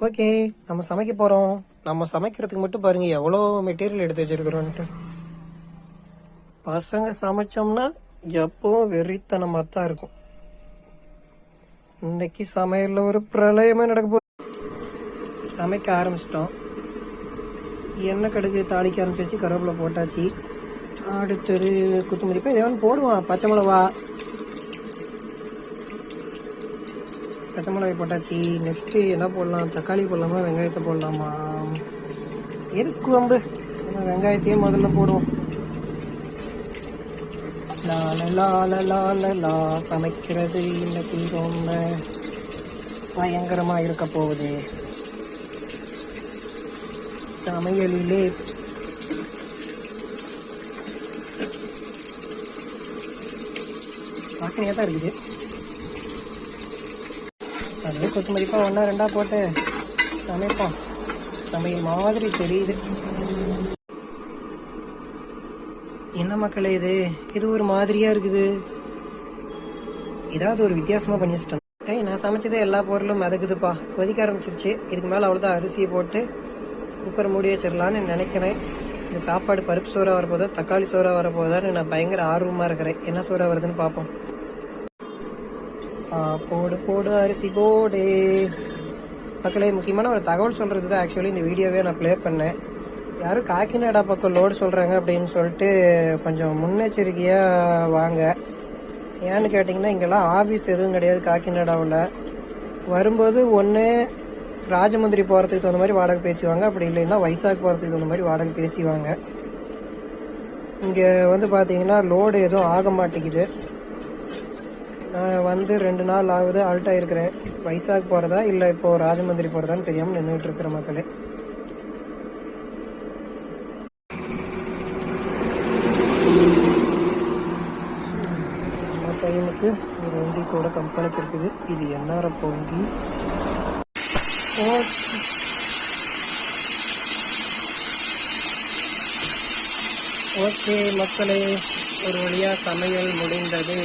Okay, நம்ம சமைக்க போகிறோம். நம்ம சமைக்கிறதுக்கு மட்டும் பாருங்க எவ்வளோ மெட்டீரியல் எடுத்து வச்சிருக்கிறோன்ட்டு. பசங்க சமைச்சோம்னா எப்பவும் வெறித்தனமாக தான் இருக்கும். இன்னைக்கு சமையலில் ஒரு பிரளயமே நடக்க போகுது. சமைக்க ஆரம்பிச்சிட்டோம். எண்ணெய் கடுகு தாளிக்க ஆரம்பிச்சாச்சு, கருவேப்பிலை போட்டாச்சு. அடுத்தது கொத்தமல்லி எதாவது போடுவான். பச்சை மிளகாய் போட்டாச்சு. நெக்ஸ்ட்டு என்ன போடலாம்? தக்காளி போடலாமா, வெங்காயத்தை போடலாமா? எதுக்கு வம்பு, நம்ம வெங்காயத்தையே முதல்ல போடுவோம். லா சமைக்கிறது இன்னைக்கு ரொம்ப பயங்கரமாக இருக்க போகுது. சமையலிலே வாசனையாக தான் இருக்குது. அதுவே கொத்தமல்லிப்பாக ஒன்றா ரெண்டா போட்டு சமைப்போம். சமையல் மாதிரி தெரியுது. என்ன மக்களே இது ஒரு மாதிரியாக இருக்குது. ஏதாவது ஒரு வித்தியாசமாக பண்ணி வச்சிட்டேன். நான் சமைச்சதே எல்லா பொருளும் மிதக்குதுப்பா. கொதிக்க ஆரம்பிச்சிருச்சு. இதுக்கு மேலே அவ்வளோதான். அரிசியை போட்டு குக்கர் மூடி வச்சிடலான்னு நினைக்கிறேன். இந்த சாப்பாடு பருப்பு சோறாக வரப்போதா, தக்காளி சோறாக வரப்போதான்னு நான் பயங்கர ஆர்வமாக இருக்கிறேன். என்ன சோறாக வருதுன்னு பார்ப்போம். போடு போடு அரிசி போடு. மக்களே, முக்கியமான ஒரு தகவல் சொல்கிறது தான் ஆக்சுவலி இந்த வீடியோவே நான் ப்ளே பண்ணேன். யாரும் காக்கிநாடா பக்கம் லோடு சொல்கிறாங்க அப்படின்னு சொல்லிட்டு கொஞ்சம் முன்னெச்சரிக்கையாக வாங்க. ஏன்னு கேட்டிங்கன்னா, இங்கெல்லாம் ஆஃபீஸ் எதுவும் கிடையாது காக்கிநாடாவில். வரும்போது ஒன்று ராஜமுந்திரி போகிறதுக்கு தகுந்த மாதிரி வாடகை பேசிவாங்க, அப்படி இல்லைன்னா வைசாக் போகிறதுக்கு தகுந்த மாதிரி வாடகை பேசிவாங்க. இங்கே வந்து பார்த்தீங்கன்னா லோடு எதுவும் ஆக மாட்டேங்குது. நான் வந்து 2 நாள் ஆகுது, அல்ட்டாக இருக்கிறேன். வைசாக் போகிறதா இல்லை இப்போது ராஜமந்திரி போகிறதான்னு தெரியாமல் நின்றுட்டு இருக்கிற மக்களே. நம்ம டைமுக்கு ஒரு வண்டி கூட கம்பெனிக்கு இருக்குது. இது என்ஆர் வங்கி. ஓகே மக்களே, ஒரு வழியாக சமையல் முடிந்தது.